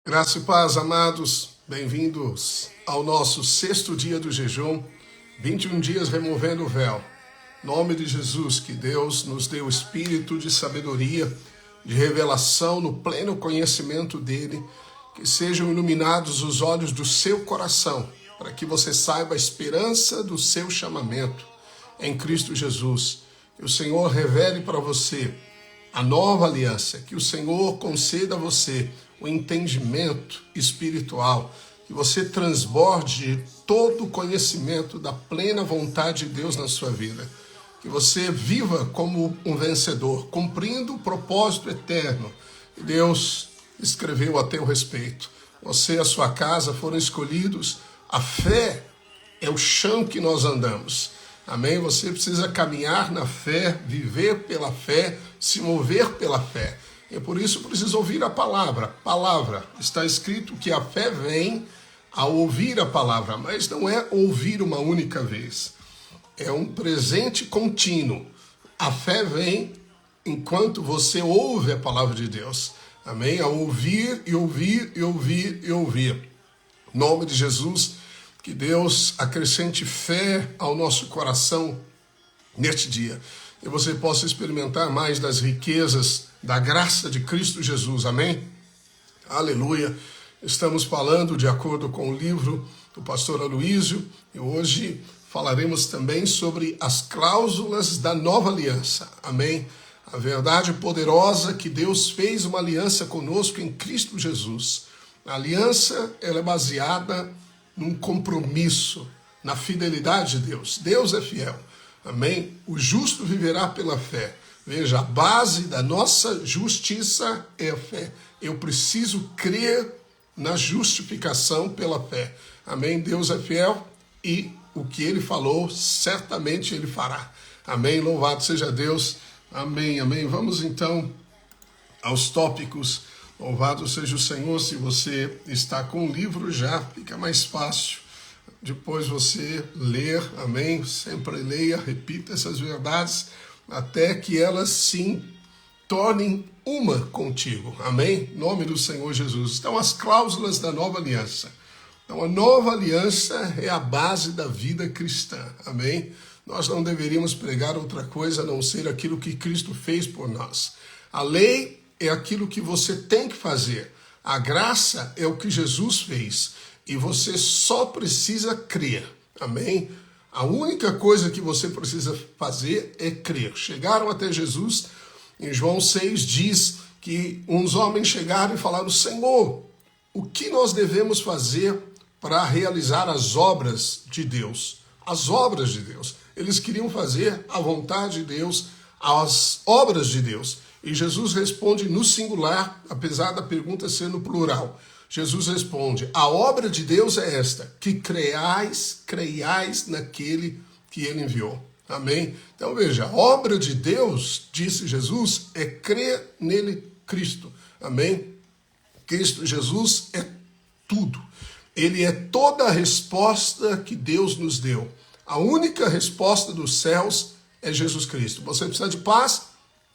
Graça e paz, amados, bem-vindos ao nosso 6º dia do jejum, 21 dias removendo o véu. Em nome de Jesus, que Deus nos dê o espírito de sabedoria, de revelação no pleno conhecimento dEle, que sejam iluminados os olhos do seu coração, para que você saiba a esperança do seu chamamento em Cristo Jesus. Que o Senhor revele para você a nova aliança, que o Senhor conceda a você o entendimento espiritual, que você transborde todo o conhecimento da plena vontade de Deus na sua vida, que você viva como um vencedor, cumprindo o propósito eterno que Deus escreveu a teu respeito. Você e a sua casa foram escolhidos, a fé é o chão que nós andamos. Amém? Você precisa caminhar na fé, viver pela fé, se mover pela fé. E por isso precisa ouvir a palavra. Palavra, está escrito que a fé vem ao ouvir a palavra, mas não é ouvir uma única vez. É um presente contínuo. A fé vem enquanto você ouve a palavra de Deus. Amém? A ouvir e ouvir e ouvir e ouvir. Em nome de Jesus, que Deus acrescente fé ao nosso coração neste dia. E você possa experimentar mais das riquezas da graça de Cristo Jesus. Amém? Aleluia. Estamos falando de acordo com o livro do pastor Aloísio e hoje falaremos também sobre as cláusulas da nova aliança. Amém? A verdade poderosa que Deus fez uma aliança conosco em Cristo Jesus. A aliança ela é baseada num compromisso, na fidelidade de Deus. Deus é fiel. Amém? O justo viverá pela fé. Veja, a base da nossa justiça é a fé. Eu preciso crer na justificação pela fé. Amém? Deus é fiel e o que Ele falou, certamente Ele fará. Amém? Louvado seja Deus. Amém, amém. Vamos então aos tópicos. Louvado seja o Senhor. Se você está com o livro já, fica mais fácil. Depois você ler, amém? Sempre leia, repita essas verdades, até que elas sim tornem uma contigo, amém? Em nome do Senhor Jesus. Então, as cláusulas da nova aliança. Então, a nova aliança é a base da vida cristã, amém? Nós não deveríamos pregar outra coisa a não ser aquilo que Cristo fez por nós. A lei é aquilo que você tem que fazer. A graça é o que Jesus fez. E você só precisa crer, amém? A única coisa que você precisa fazer é crer. Chegaram até Jesus, em João 6 diz que uns homens chegaram e falaram: Senhor, o que nós devemos fazer para realizar as obras de Deus? As obras de Deus. Eles queriam fazer a vontade de Deus, as obras de Deus. E Jesus responde no singular, apesar da pergunta ser no plural. Jesus responde: a obra de Deus é esta, que creiais naquele que ele enviou. Amém? Então veja, a obra de Deus, disse Jesus, é crer nele, Cristo. Amém? Cristo Jesus é tudo. Ele é toda a resposta que Deus nos deu. A única resposta dos céus é Jesus Cristo. Você precisa de paz?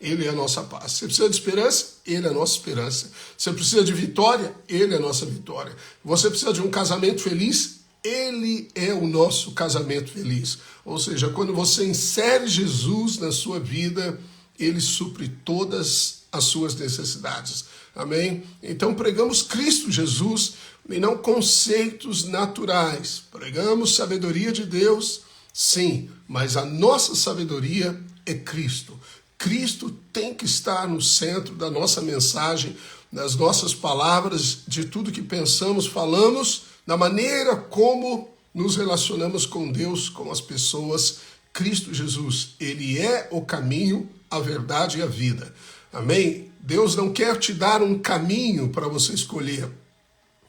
Ele é a nossa paz. Você precisa de esperança? Ele é a nossa esperança. Você precisa de vitória? Ele é a nossa vitória. Você precisa de um casamento feliz? Ele é o nosso casamento feliz. Ou seja, quando você insere Jesus na sua vida, ele supre todas as suas necessidades. Amém? Então pregamos Cristo Jesus e não conceitos naturais. Pregamos sabedoria de Deus, sim, mas a nossa sabedoria é Cristo. Cristo tem que estar no centro da nossa mensagem, das nossas palavras, de tudo que pensamos, falamos, da maneira como nos relacionamos com Deus, com as pessoas. Cristo Jesus, Ele é o caminho, a verdade e a vida. Amém? Deus não quer te dar um caminho para você escolher.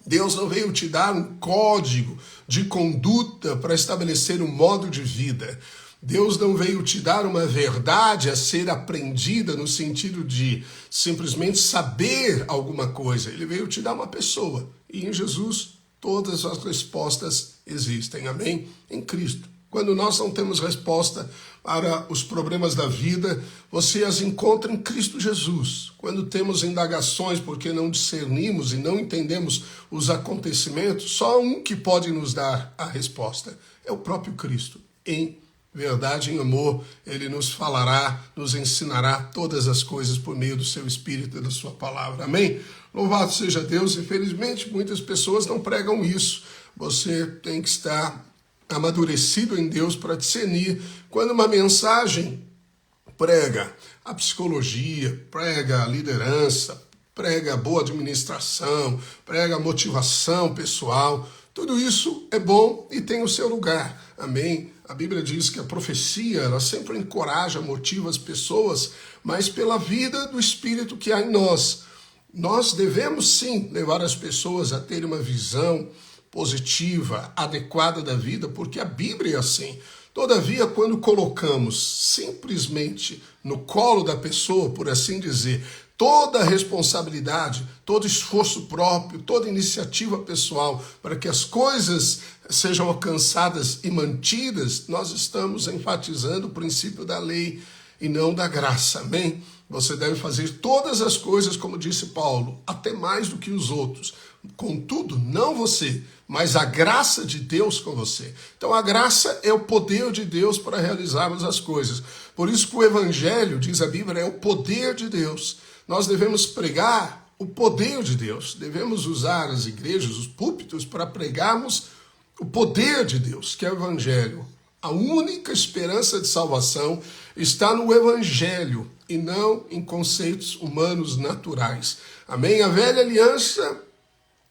Deus não veio te dar um código de conduta para estabelecer um modo de vida. Deus não veio te dar uma verdade a ser aprendida no sentido de simplesmente saber alguma coisa. Ele veio te dar uma pessoa. E em Jesus todas as respostas existem. Amém? Em Cristo. Quando nós não temos resposta para os problemas da vida, você as encontra em Cristo Jesus. Quando temos indagações porque não discernimos e não entendemos os acontecimentos, só um que pode nos dar a resposta, é o próprio Cristo. Em verdade, em amor, Ele nos falará, nos ensinará todas as coisas por meio do seu Espírito e da sua palavra. Amém? Louvado seja Deus. Infelizmente, muitas pessoas não pregam isso. Você tem que estar amadurecido em Deus para discernir quando uma mensagem prega a psicologia, prega a liderança, prega a boa administração, prega a motivação pessoal. Tudo isso é bom e tem o seu lugar. Amém? A Bíblia diz que a profecia, ela sempre encoraja, motiva as pessoas, mas pela vida do Espírito que há em nós. Nós devemos sim levar as pessoas a ter uma visão positiva, adequada da vida, porque a Bíblia é assim. Todavia, quando colocamos simplesmente no colo da pessoa, por assim dizer, toda a responsabilidade, todo esforço próprio, toda iniciativa pessoal para que as coisas sejam alcançadas e mantidas, nós estamos enfatizando o princípio da lei e não da graça. Amém? Você deve fazer todas as coisas, como disse Paulo, até mais do que os outros. Contudo, não você, mas a graça de Deus com você. Então a graça é o poder de Deus para realizarmos as coisas. Por isso que o Evangelho, diz a Bíblia, é o poder de Deus. Nós devemos pregar o poder de Deus. Devemos usar as igrejas, os púlpitos, para pregarmos o poder de Deus, que é o Evangelho. A única esperança de salvação está no Evangelho e não em conceitos humanos naturais. Amém? A velha aliança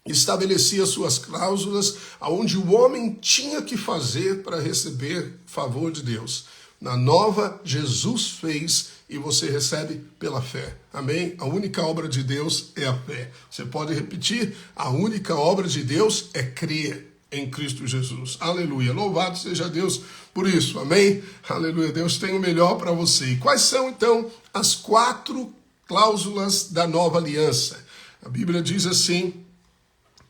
estabelecia suas cláusulas aonde o homem tinha que fazer para receber favor de Deus. Na nova, Jesus fez e você recebe pela fé. Amém? A única obra de Deus é a fé. Você pode repetir? A única obra de Deus é crer em Cristo Jesus. Aleluia. Louvado seja Deus por isso. Amém? Aleluia. Deus tem o melhor para você. E quais são, então, as 4 cláusulas da nova aliança? A Bíblia diz assim,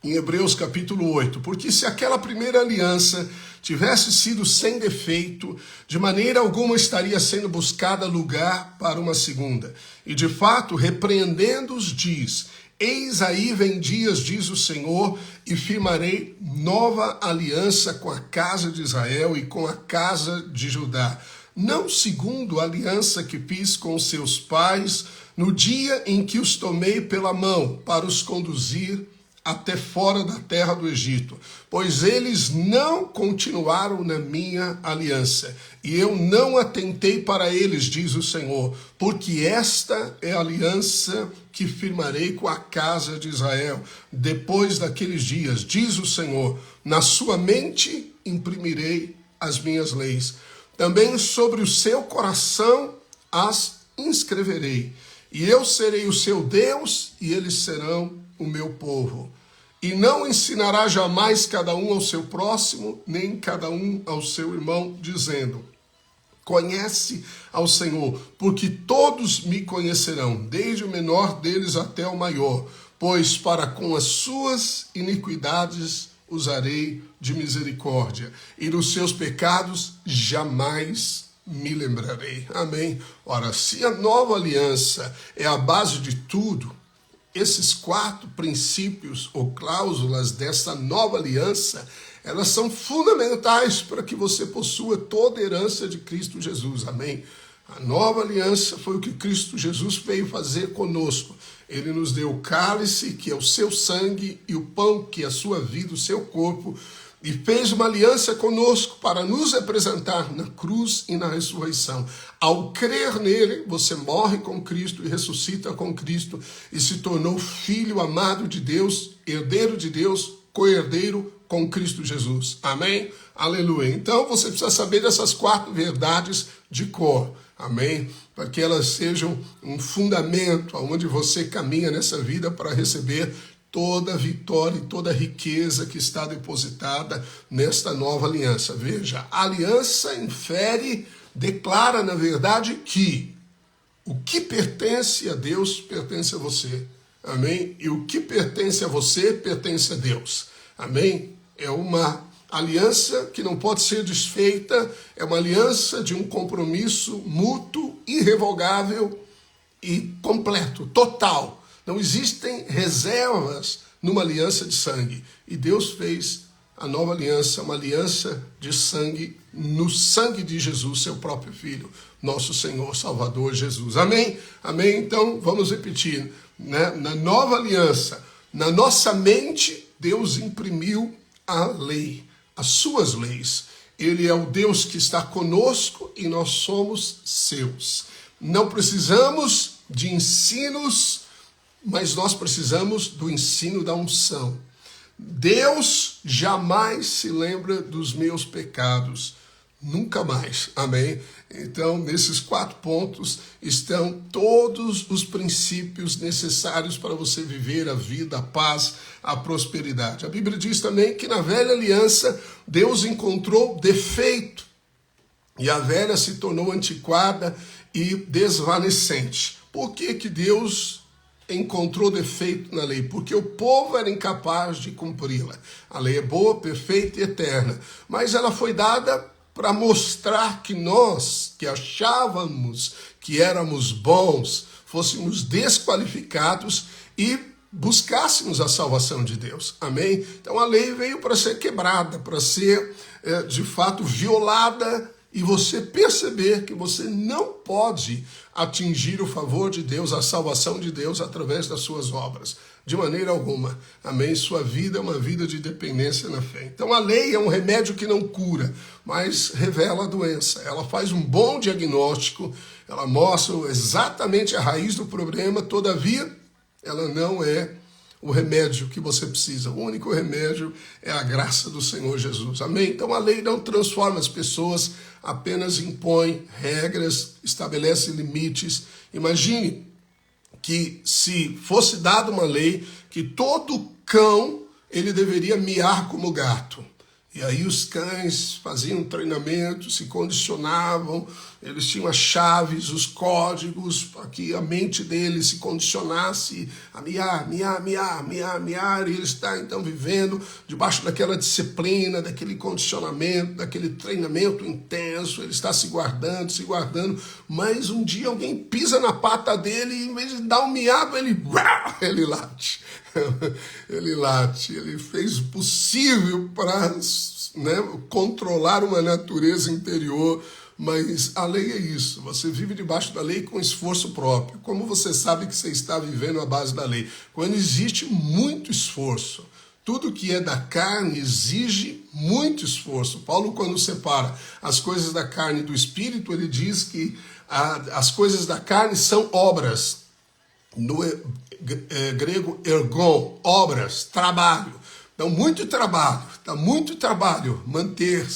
em Hebreus capítulo 8, porque se aquela primeira aliança tivesse sido sem defeito, de maneira alguma estaria sendo buscada lugar para uma segunda. E de fato, repreendendo-os, diz, eis aí vem dias, diz o Senhor, e firmarei nova aliança com a casa de Israel e com a casa de Judá. Não segundo a aliança que fiz com seus pais, no dia em que os tomei pela mão para os conduzir até fora da terra do Egito, pois eles não continuaram na minha aliança, e eu não atentei para eles, diz o Senhor, porque esta é a aliança que firmarei com a casa de Israel, depois daqueles dias, diz o Senhor, na sua mente imprimirei as minhas leis, também sobre o seu coração as inscreverei, e eu serei o seu Deus, e eles serão o meu povo. E não ensinará jamais cada um ao seu próximo, nem cada um ao seu irmão, dizendo, conhece ao Senhor, porque todos me conhecerão, desde o menor deles até o maior, pois para com as suas iniquidades usarei de misericórdia, e dos seus pecados jamais me lembrarei. Amém? Ora, se a nova aliança é a base de tudo, esses 4 princípios ou cláusulas dessa nova aliança, elas são fundamentais para que você possua toda a herança de Cristo Jesus. Amém? A nova aliança foi o que Cristo Jesus veio fazer conosco. Ele nos deu o cálice, que é o seu sangue, e o pão, que é a sua vida, o seu corpo, e fez uma aliança conosco para nos representar na cruz e na ressurreição. Ao crer nele, você morre com Cristo e ressuscita com Cristo e se tornou filho amado de Deus, herdeiro de Deus, co-herdeiro com Cristo Jesus. Amém? Aleluia. Então você precisa saber dessas 4 verdades de cor. Amém? Para que elas sejam um fundamento onde você caminha nessa vida para receber toda a vitória e toda a riqueza que está depositada nesta nova aliança. Veja, a aliança infere, declara, na verdade, que o que pertence a Deus pertence a você. Amém? E o que pertence a você pertence a Deus. Amém? É uma Aliança que não pode ser desfeita, é uma aliança de um compromisso mútuo, irrevogável e completo, total. Não existem reservas numa aliança de sangue. E Deus fez a nova aliança, uma aliança de sangue, no sangue de Jesus, seu próprio Filho, nosso Senhor, Salvador Jesus. Amém? Amém? Então, vamos repetir, né? Na nova aliança, na nossa mente, Deus imprimiu a lei, as suas leis. Ele é o Deus que está conosco e nós somos seus. Não precisamos de ensinos, mas nós precisamos do ensino da unção. Deus jamais se lembra dos meus pecados, nunca mais, amém? Então, nesses 4 pontos estão todos os princípios necessários para você viver a vida, a paz, a prosperidade. A Bíblia diz também que na velha aliança, Deus encontrou defeito, e a velha se tornou antiquada e desvanecente. Por que que Deus encontrou defeito na lei? Porque o povo era incapaz de cumpri-la. A lei é boa, perfeita e eterna, mas ela foi dada para mostrar que nós, que achávamos que éramos bons, fôssemos desqualificados e buscássemos a salvação de Deus. Amém? Então a lei veio para ser quebrada, para ser de fato violada, e você perceber que você não pode atingir o favor de Deus, a salvação de Deus através das suas obras. De maneira alguma. Amém? Sua vida é uma vida de dependência na fé. Então a lei é um remédio que não cura, mas revela a doença. Ela faz um bom diagnóstico, ela mostra exatamente a raiz do problema, todavia ela não é o remédio que você precisa. O único remédio é a graça do Senhor Jesus. Amém? Então a lei não transforma as pessoas, apenas impõe regras, estabelece limites. Imagine que se fosse dada uma lei que todo cão ele deveria miar como gato. E aí os cães faziam treinamento, se condicionavam, eles tinham as chaves, os códigos, para que a mente deles se condicionasse a miar, e ele está então vivendo debaixo daquela disciplina, daquele condicionamento, daquele treinamento intenso, ele está se guardando, mas um dia alguém pisa na pata dele e em vez de dar um miado, ele late. Ele late, ele fez o possível para controlar uma natureza interior, mas a lei é isso, você vive debaixo da lei com esforço próprio. Como você sabe que você está vivendo à base da lei? Quando existe muito esforço. Tudo que é da carne exige muito esforço. Paulo, quando separa as coisas da carne e do espírito, ele diz que as coisas da carne são obras. No grego, ergon, obras, trabalho. Então, muito trabalho manter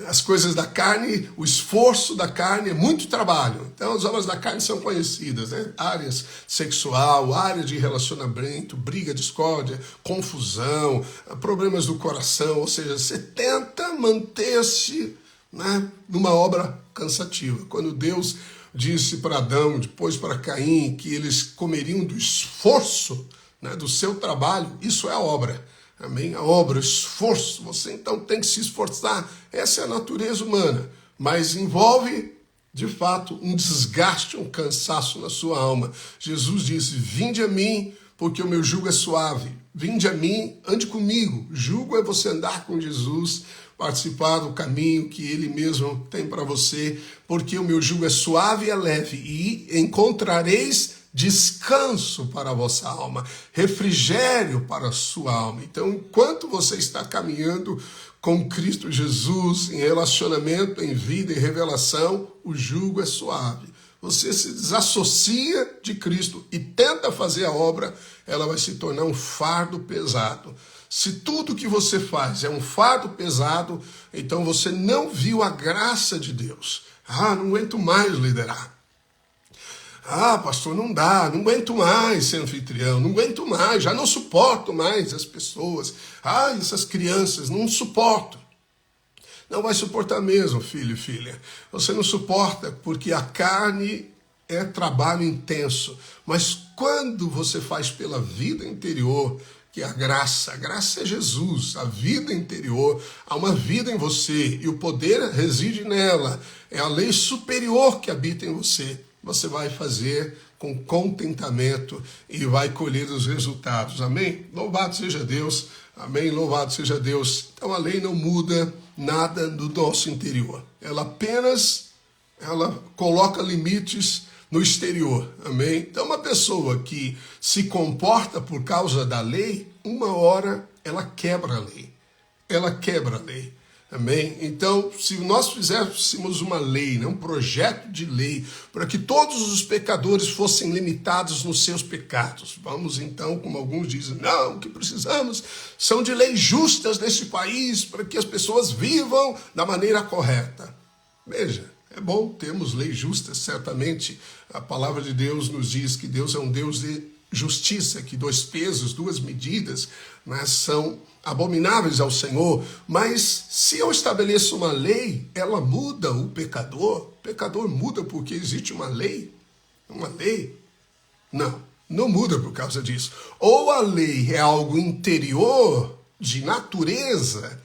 as coisas da carne, o esforço da carne é muito trabalho. Então, as obras da carne são conhecidas, né? Áreas sexual, área de relacionamento, briga, discórdia, confusão, problemas do coração, ou seja, você tenta manter-se, né, numa obra cansativa. Quando Deus disse para Adão, depois para Caim, que eles comeriam do esforço, né, do seu trabalho, isso é a obra. Amém? A obra, o esforço. Você então tem que se esforçar. Essa é a natureza humana. Mas envolve, de fato, um desgaste, um cansaço na sua alma. Jesus disse, vinde a mim, porque o meu jugo é suave. Vinde a mim, ande comigo. Jugo é você andar com Jesus, participar do caminho que Ele mesmo tem para você, porque o meu jugo é suave e é leve, e encontrareis descanso para a vossa alma, refrigério para a sua alma. Então, enquanto você está caminhando com Cristo Jesus, em relacionamento, em vida, em revelação, o jugo é suave. Você se desassocia de Cristo e tenta fazer a obra, ela vai se tornar um fardo pesado. Se tudo que você faz é um fardo pesado, então você não viu a graça de Deus. Não aguento mais liderar. Pastor, não dá, não aguento mais ser anfitrião, não aguento mais, já não suporto mais as pessoas. Essas crianças, não suporto. Não vai suportar mesmo, filho e filha. Você não suporta porque a carne é trabalho intenso. Mas quando você faz pela vida interior, que é a graça é Jesus, a vida interior, há uma vida em você e o poder reside nela, é a lei superior que habita em você. Você vai fazer com contentamento e vai colher os resultados, amém? Louvado seja Deus, amém? Louvado seja Deus. Então a lei não muda nada do nosso interior, ela apenas coloca limites no exterior, amém? Então uma pessoa que se comporta por causa da lei, uma hora ela quebra a lei, amém? Então, se nós fizéssemos uma lei, um projeto de lei, para que todos os pecadores fossem limitados nos seus pecados, vamos então, como alguns dizem, não, o que precisamos são de leis justas neste país, para que as pessoas vivam da maneira correta. Veja, é bom termos leis justas, certamente a palavra de Deus nos diz que Deus é um Deus de justiça, que 2 pesos, 2 medidas, são abomináveis ao Senhor, mas se eu estabeleço uma lei, ela muda o pecador muda porque existe uma lei? Não muda por causa disso. Ou a lei é algo interior, de natureza,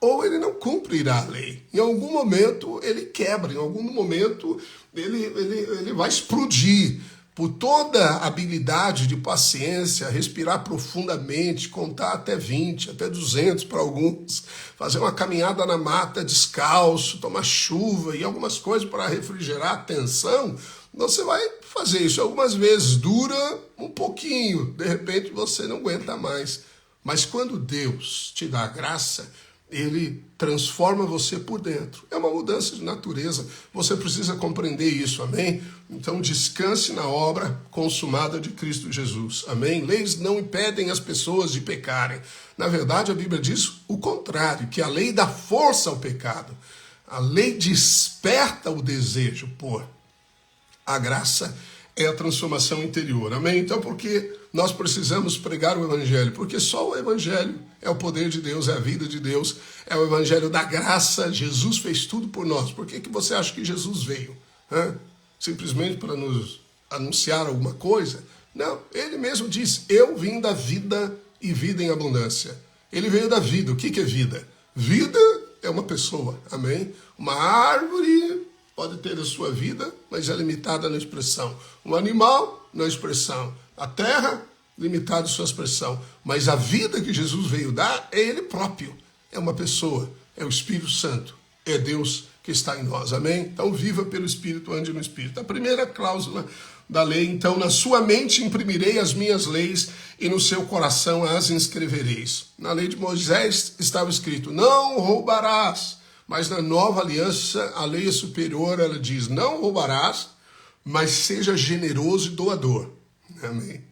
ou ele não cumprirá a lei. Em algum momento ele quebra, em algum momento ele vai explodir. Por toda a habilidade de paciência, respirar profundamente, contar até 20, até 200 para alguns, fazer uma caminhada na mata descalço, tomar chuva e algumas coisas para refrigerar a tensão, você vai fazer isso. Algumas vezes dura um pouquinho, de repente você não aguenta mais. Mas quando Deus te dá a graça, ele transforma você por dentro. É uma mudança de natureza. Você precisa compreender isso, amém? Então descanse na obra consumada de Cristo Jesus, amém? Leis não impedem as pessoas de pecarem. Na verdade, a Bíblia diz o contrário, que a lei dá força ao pecado. A lei desperta o desejo por. A graça é a transformação interior, amém? Então, por que nós precisamos pregar o Evangelho? Porque só o Evangelho é o poder de Deus, é a vida de Deus, é o Evangelho da graça. Jesus fez tudo por nós. Por que você acha que Jesus veio? Simplesmente para nos anunciar alguma coisa? Não, ele mesmo disse, eu vim da vida e vida em abundância. Ele veio da vida. O que é vida? Vida é uma pessoa, amém? Uma árvore pode ter a sua vida, mas é limitada na expressão. Um animal, na expressão. A terra, limitada a sua expressão. Mas a vida que Jesus veio dar é ele próprio. É uma pessoa, é o Espírito Santo. É Deus que está em nós, amém? Então viva pelo Espírito, ande no Espírito. A primeira cláusula da lei, então, na sua mente imprimirei as minhas leis e no seu coração as inscrevereis. Na lei de Moisés estava escrito, não roubarás. Mas na nova aliança, a lei é superior, ela diz, não roubarás, mas seja generoso e doador. Amém?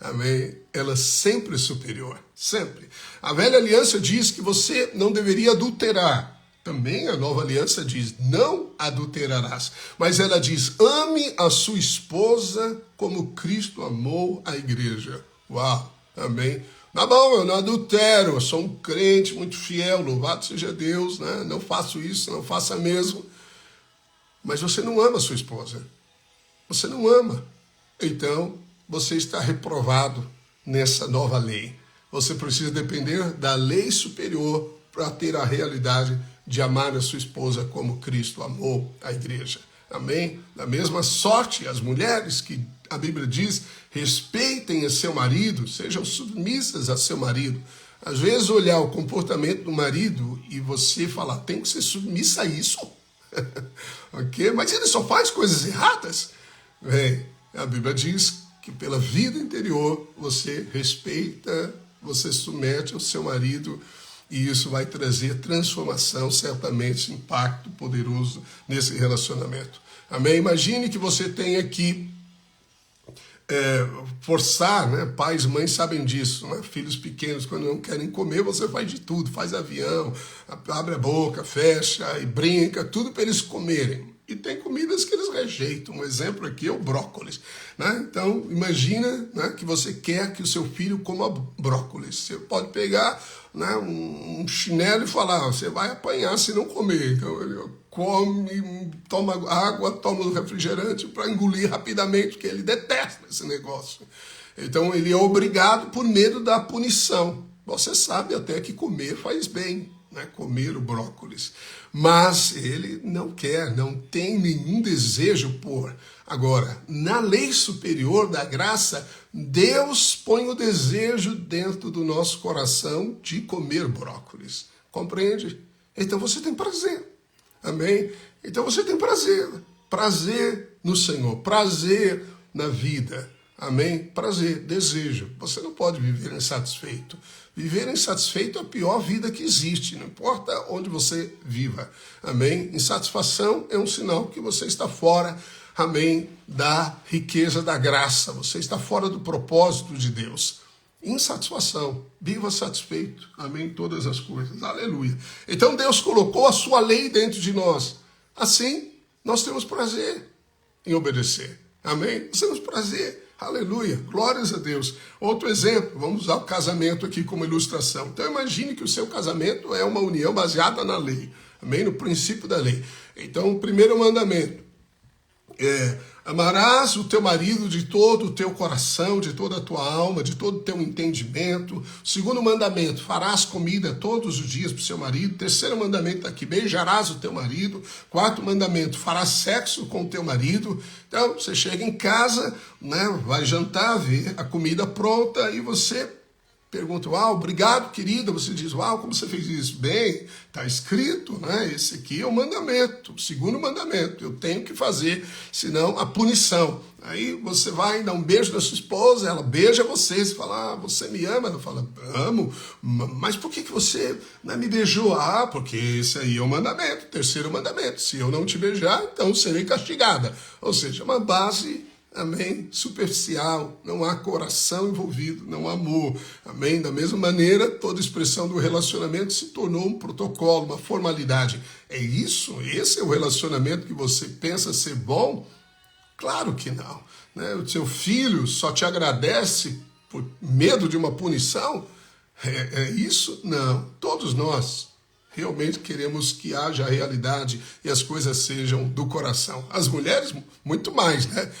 Amém? Ela sempre é superior, sempre. A velha aliança diz que você não deveria adulterar. Também a nova aliança diz, não adulterarás. Mas ela diz, ame a sua esposa como Cristo amou a igreja. Uau, amém? Tá bom, eu não adultero, eu sou um crente muito fiel, louvado seja Deus, né? Não faço isso, não faça mesmo. Mas você não ama a sua esposa. Você não ama. Então, você está reprovado nessa nova lei. Você precisa depender da lei superior para ter a realidade de amar a sua esposa como Cristo amou a igreja. Amém? Da mesma sorte, as mulheres que a Bíblia diz, respeitem a seu marido, sejam submissas a seu marido. Às vezes olhar o comportamento do marido e você falar, tem que ser submissa a isso. Ok? Mas ele só faz coisas erradas. Bem, a Bíblia diz que pela vida interior você respeita, você submete ao seu marido e isso vai trazer transformação, certamente impacto poderoso nesse relacionamento. Amém? Imagine que você tem aqui forçar, né? Pais e mães sabem disso, né? Filhos pequenos, quando não querem comer, você faz de tudo, faz avião, abre a boca, fecha e brinca, tudo para eles comerem. E tem comidas que eles rejeitam. Um exemplo aqui é o brócolis, né? Então, imagina, né, que você quer que o seu filho coma brócolis. Você pode pegar, né, um chinelo e falar, você vai apanhar se não comer. Então, ele come, toma água, toma um refrigerante para engolir rapidamente, porque ele detesta esse negócio. Então ele é obrigado por medo da punição. Você sabe até que comer faz bem, né? Comer o brócolis. Mas ele não quer, não tem nenhum desejo por. Agora, na lei superior da graça, Deus põe o desejo dentro do nosso coração de comer brócolis. Compreende? Então você tem prazer. Amém? Então você tem prazer. Prazer no Senhor. Prazer na vida. Amém? Prazer, desejo. Você não pode viver insatisfeito. Viver insatisfeito é a pior vida que existe, não importa onde você viva. Amém? Insatisfação é um sinal que você está fora, amém, da riqueza da graça. Você está fora do propósito de Deus. Insatisfação. Viva satisfeito. Amém? Todas as coisas. Aleluia. Então Deus colocou a sua lei dentro de nós. Assim, nós temos prazer em obedecer. Amém? Nós temos prazer. Aleluia, glórias a Deus. Outro exemplo, vamos usar o casamento aqui como ilustração. Então imagine que o seu casamento é uma união baseada na lei, amém? No princípio da lei. Então o primeiro mandamento é: amarás o teu marido de todo o teu coração, de toda a tua alma, de todo o teu entendimento. Segundo mandamento, farás comida todos os dias para o seu marido. Terceiro mandamento está aqui: beijarás o teu marido. Quarto mandamento, farás sexo com o teu marido. Então, você chega em casa, né, vai jantar, vê a comida pronta e você pergunta: uau, obrigado, querida. Você diz: uau, como você fez isso? Bem, está escrito, né? Esse aqui é o mandamento, o segundo mandamento. Eu tenho que fazer, senão a punição. Aí você vai dar um beijo na sua esposa, ela beija você, você fala: ah, você me ama? Ela fala: amo, mas por que você não me beijou? Ah, porque esse aí é o mandamento, terceiro mandamento. Se eu não te beijar, então serei castigada. Ou seja, uma base, amém, superficial, não há coração envolvido, não há amor, amém. Da mesma maneira, toda expressão do relacionamento se tornou um protocolo, uma formalidade. É isso? Esse é o relacionamento que você pensa ser bom? Claro que não, né? O seu filho só te agradece por medo de uma punição? É isso? Não. Todos nós realmente queremos que haja realidade e as coisas sejam do coração. As mulheres, muito mais, né?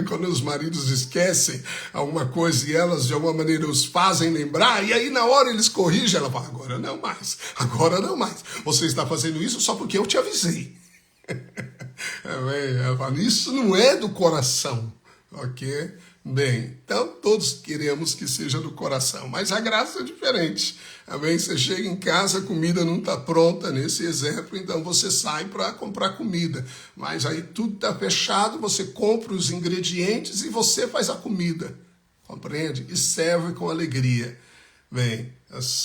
Quando os maridos esquecem alguma coisa e elas de alguma maneira os fazem lembrar, e aí na hora eles corrigem, ela fala: agora não mais, agora não mais. Você está fazendo isso só porque eu te avisei. Ela fala: isso não é do coração, ok? Bem, então todos queremos que seja do coração, mas a graça é diferente. Amém? Você chega em casa, a comida não está pronta, nesse exemplo, então você sai para comprar comida. Mas aí tudo está fechado, você compra os ingredientes e você faz a comida. Compreende? E serve com alegria. Bem,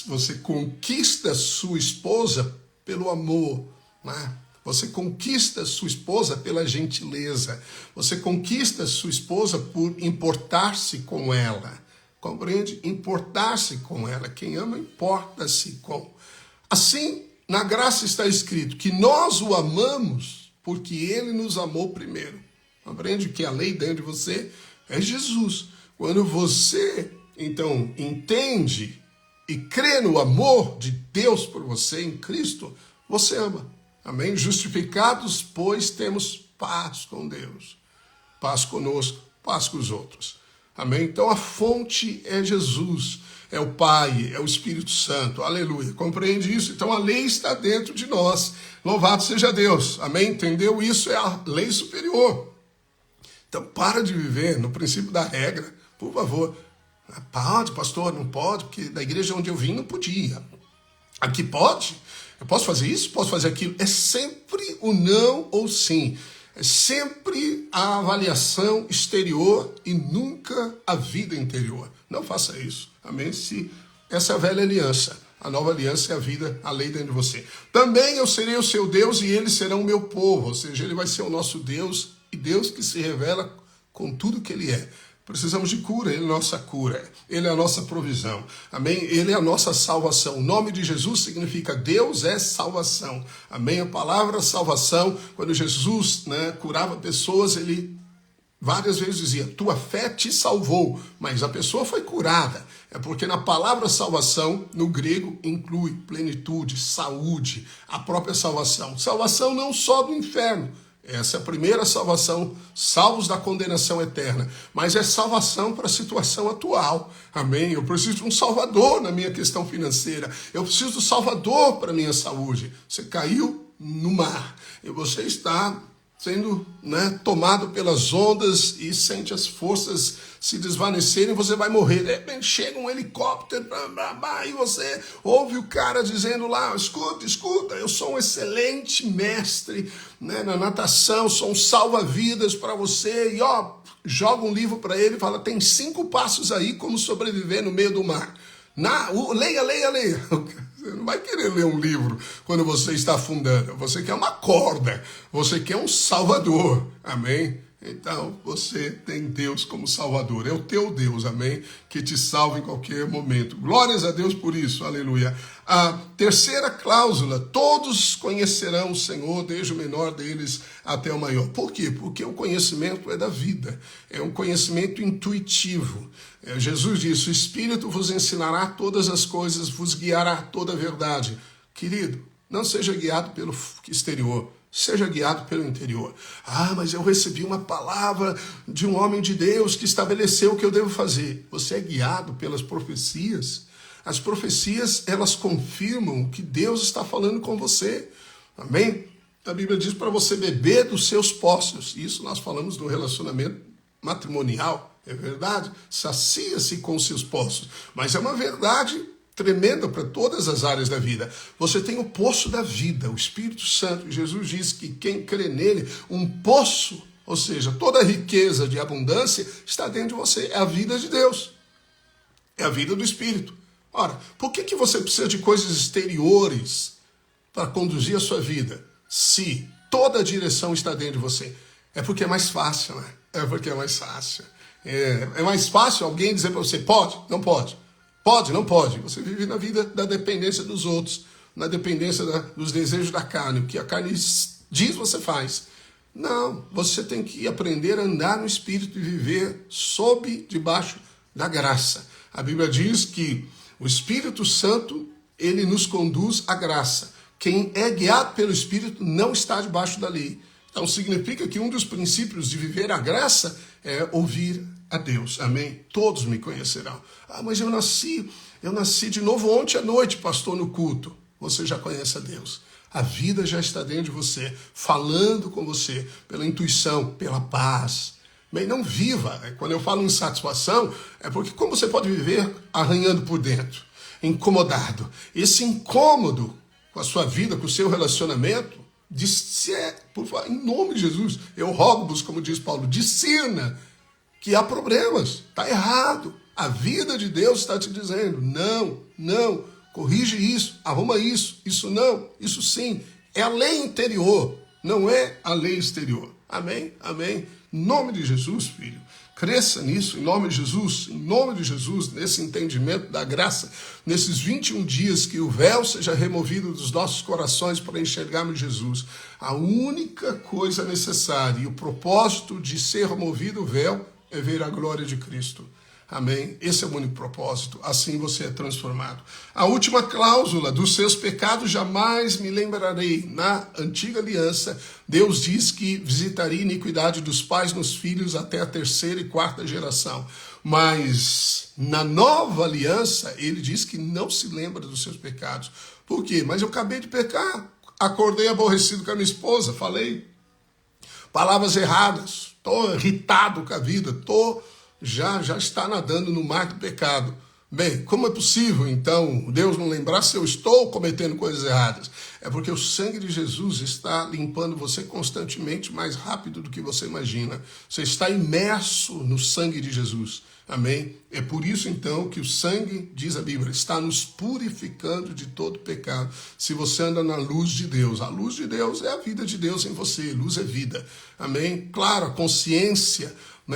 você conquista sua esposa pelo amor, né? Você conquista sua esposa pela gentileza. Você conquista sua esposa por importar-se com ela. Compreende? Importar-se com ela. Quem ama, importa-se com. Assim, na graça está escrito que nós o amamos porque ele nos amou primeiro. Compreende que a lei dentro de você é Jesus. Quando você, então, entende e crê no amor de Deus por você em Cristo, você ama. Amém? Justificados, pois, temos paz com Deus, paz conosco, paz com os outros. Amém? Então a fonte é Jesus, é o Pai, é o Espírito Santo. Aleluia. Compreende isso? Então a lei está dentro de nós. Louvado seja Deus. Amém? Entendeu? Isso é a lei superior. Então para de viver no princípio da regra, por favor. Pode, pastor, não pode, porque da igreja onde eu vim não podia. Aqui pode? Eu posso fazer isso? Posso fazer aquilo? É sempre o não ou sim. É sempre a avaliação exterior e nunca a vida interior. Não faça isso. Amém? Essa é a velha aliança. A nova aliança é a vida, a lei dentro de você. Também eu serei o seu Deus e eles serão o meu povo. Ou seja, ele vai ser o nosso Deus e Deus que se revela com tudo que ele é. Precisamos de cura, ele é a nossa cura, ele é a nossa provisão, amém? Ele é a nossa salvação. O nome de Jesus significa Deus é salvação, amém? A palavra salvação, quando Jesus, né, curava pessoas, ele várias vezes dizia, tua fé te salvou, mas a pessoa foi curada. É porque na palavra salvação, no grego, inclui plenitude, saúde, a própria salvação. Salvação não só do inferno, essa é a primeira salvação, salvos da condenação eterna, mas é salvação para a situação atual. Amém? Eu preciso de um salvador na minha questão financeira, eu preciso do salvador para a minha saúde. Você caiu no mar e você está sendo tomado pelas ondas e sente as forças se desvanecerem, você vai morrer. De repente chega um helicóptero e você ouve o cara dizendo lá, escuta, eu sou um excelente mestre na natação, sou um salva-vidas para você, e joga um livro para ele e fala, tem 5 passos aí como sobreviver no meio do mar. Leia. Você não vai querer ler um livro quando você está afundando. Você quer uma corda. Você quer um salvador. Amém? Então, você tem Deus como salvador. É o teu Deus, amém? Que te salva em qualquer momento. Glórias a Deus por isso, aleluia. A terceira cláusula, todos conhecerão o Senhor, desde o menor deles até o maior. Por quê? Porque o conhecimento é da vida. É um conhecimento intuitivo. Jesus disse, o Espírito vos ensinará todas as coisas, vos guiará toda a verdade. Querido, não seja guiado pelo exterior. Seja guiado pelo interior. Mas eu recebi uma palavra de um homem de Deus que estabeleceu o que eu devo fazer. Você é guiado pelas profecias. As profecias, elas confirmam o que Deus está falando com você. Amém? A Bíblia diz para você beber dos seus poços. Isso nós falamos do relacionamento matrimonial. É verdade? Sacia-se com os seus poços. Mas é uma verdade tremenda para todas as áreas da vida. Você tem o poço da vida, o Espírito Santo. Jesus diz que quem crê nele, um poço, ou seja, toda a riqueza de abundância está dentro de você. É a vida de Deus. É a vida do Espírito. Ora, por que você precisa de coisas exteriores para conduzir a sua vida? Se toda a direção está dentro de você. É porque é mais fácil, né? É porque é mais fácil. É mais fácil alguém dizer para você, pode? Não pode. Pode? Não pode. Você vive na vida da dependência dos outros, na dependência dos desejos da carne. O que a carne diz, você faz. Não, você tem que aprender a andar no Espírito e viver debaixo da graça. A Bíblia diz que o Espírito Santo, ele nos conduz à graça. Quem é guiado pelo Espírito não está debaixo da lei. Então significa que um dos princípios de viver a graça é ouvir a Deus, amém? Todos me conhecerão. Mas eu nasci de novo ontem à noite, pastor, no culto. Você já conhece a Deus. A vida já está dentro de você, falando com você, pela intuição, pela paz. Bem, não viva. Quando eu falo insatisfação, é porque como você pode viver arranhando por dentro, incomodado? Esse incômodo com a sua vida, com o seu relacionamento, por favor, em nome de Jesus, eu rogo-vos, como diz Paulo, discirna que há problemas, está errado. A vida de Deus está te dizendo, não, corrige isso, arruma isso não, isso sim. É a lei interior, não é a lei exterior. Amém? Amém. Em nome de Jesus, filho, cresça nisso, em nome de Jesus, nesse entendimento da graça, nesses 21 dias que o véu seja removido dos nossos corações para enxergarmos Jesus. A única coisa necessária e o propósito de ser removido o véu é ver a glória de Cristo. Amém? Esse é o único propósito. Assim você é transformado. A última cláusula, dos seus pecados jamais me lembrarei. Na antiga aliança, Deus diz que visitaria a iniquidade dos pais nos filhos até a 3ª e 4ª geração. Mas na nova aliança, ele diz que não se lembra dos seus pecados. Por quê? Mas eu acabei de pecar. Acordei aborrecido com a minha esposa, falei palavras erradas. Estou irritado com a vida, já está nadando no mar do pecado. Bem, como é possível, então, Deus não lembrar se eu estou cometendo coisas erradas? É porque o sangue de Jesus está limpando você constantemente, mais rápido do que você imagina. Você está imerso no sangue de Jesus. Amém? É por isso, então, que o sangue, diz a Bíblia, está nos purificando de todo pecado. Se você anda na luz de Deus, a luz de Deus é a vida de Deus em você. Luz é vida. Amém? Claro, a consciência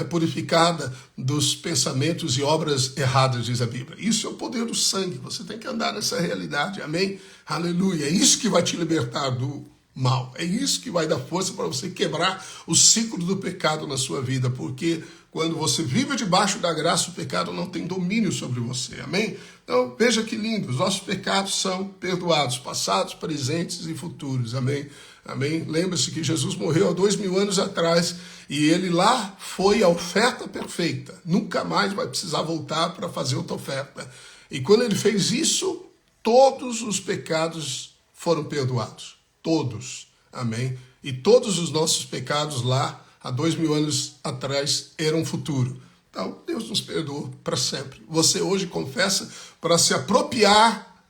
purificada dos pensamentos e obras erradas, diz a Bíblia. Isso é o poder do sangue. Você tem que andar nessa realidade. Amém? Aleluia. É isso que vai te libertar do mal. É isso que vai dar força para você quebrar o ciclo do pecado na sua vida, porque quando você vive debaixo da graça, o pecado não tem domínio sobre você, amém? Então, veja que lindo, os nossos pecados são perdoados, passados, presentes e futuros, amém? Amém? Lembre-se que Jesus morreu há 2000 anos atrás e ele lá foi a oferta perfeita. Nunca mais vai precisar voltar para fazer outra oferta. E quando ele fez isso, todos os pecados foram perdoados. Todos. Amém? E todos os nossos pecados lá, há 2000 anos atrás, eram futuro. Então, Deus nos perdoou para sempre. Você hoje confessa para se apropriar,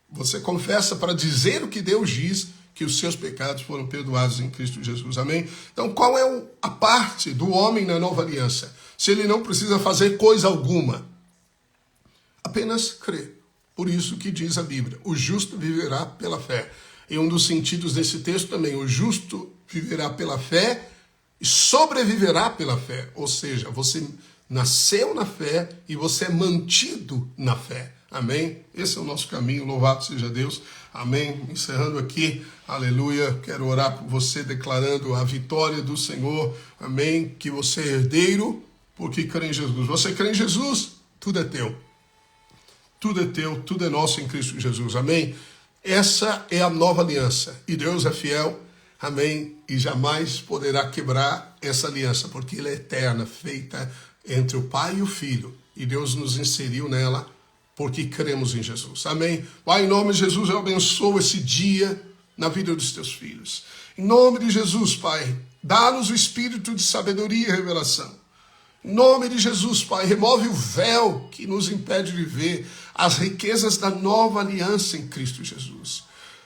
você confessa para dizer o que Deus diz, que os seus pecados foram perdoados em Cristo Jesus. Amém? Então, qual é a parte do homem na nova aliança? Se ele não precisa fazer coisa alguma, apenas crer. Por isso que diz a Bíblia, o justo viverá pela fé. E um dos sentidos desse texto também, o justo viverá pela fé e sobreviverá pela fé. Ou seja, você nasceu na fé e você é mantido na fé. Amém? Esse é o nosso caminho, louvado seja Deus. Amém? Encerrando aqui, aleluia, quero orar por você, declarando a vitória do Senhor. Amém? Que você é herdeiro, porque crê em Jesus. Você crê em Jesus? Tudo é teu. Tudo é teu, tudo é nosso em Cristo Jesus. Amém? Essa é a nova aliança. E Deus é fiel. Amém? E jamais poderá quebrar essa aliança, porque ela é eterna, feita entre o Pai e o Filho. E Deus nos inseriu nela, porque cremos em Jesus. Amém? Pai, em nome de Jesus, eu abençoo esse dia na vida dos teus filhos. Em nome de Jesus, Pai, dá-nos o espírito de sabedoria e revelação. Em nome de Jesus, Pai, remove o véu que nos impede de ver as riquezas da nova aliança em Cristo Jesus.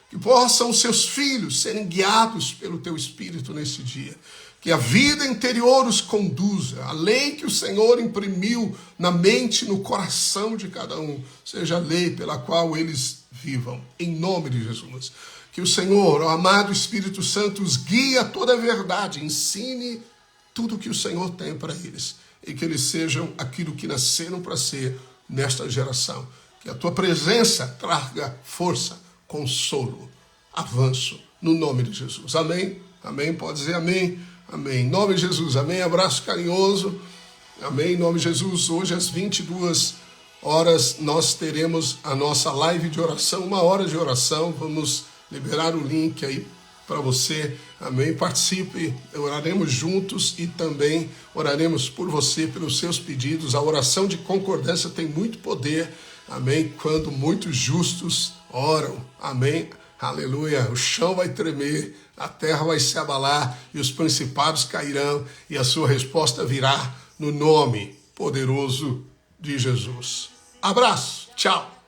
Que possam os seus filhos serem guiados pelo teu Espírito nesse dia. Que a vida interior os conduza. A lei que o Senhor imprimiu na mente e no coração de cada um seja a lei pela qual eles vivam. Em nome de Jesus. Que o Senhor, o amado Espírito Santo, os guie a toda a verdade. Ensine tudo o que o Senhor tem para eles. E que eles sejam aquilo que nasceram para ser nesta geração. Que a tua presença traga força, consolo, avanço, no nome de Jesus. Amém? Amém? Pode dizer amém? Amém. Em nome de Jesus. Amém? Abraço carinhoso. Amém? Em nome de Jesus. Hoje às 22 horas nós teremos a nossa live de oração, 1 hora de oração. Vamos liberar o link aí para você. Amém? Participe, oraremos juntos e também oraremos por você, pelos seus pedidos. A oração de concordância tem muito poder. Amém? Quando muitos justos oram. Amém? Aleluia. O chão vai tremer, a terra vai se abalar e os principados cairão e a sua resposta virá no nome poderoso de Jesus. Abraço. Tchau.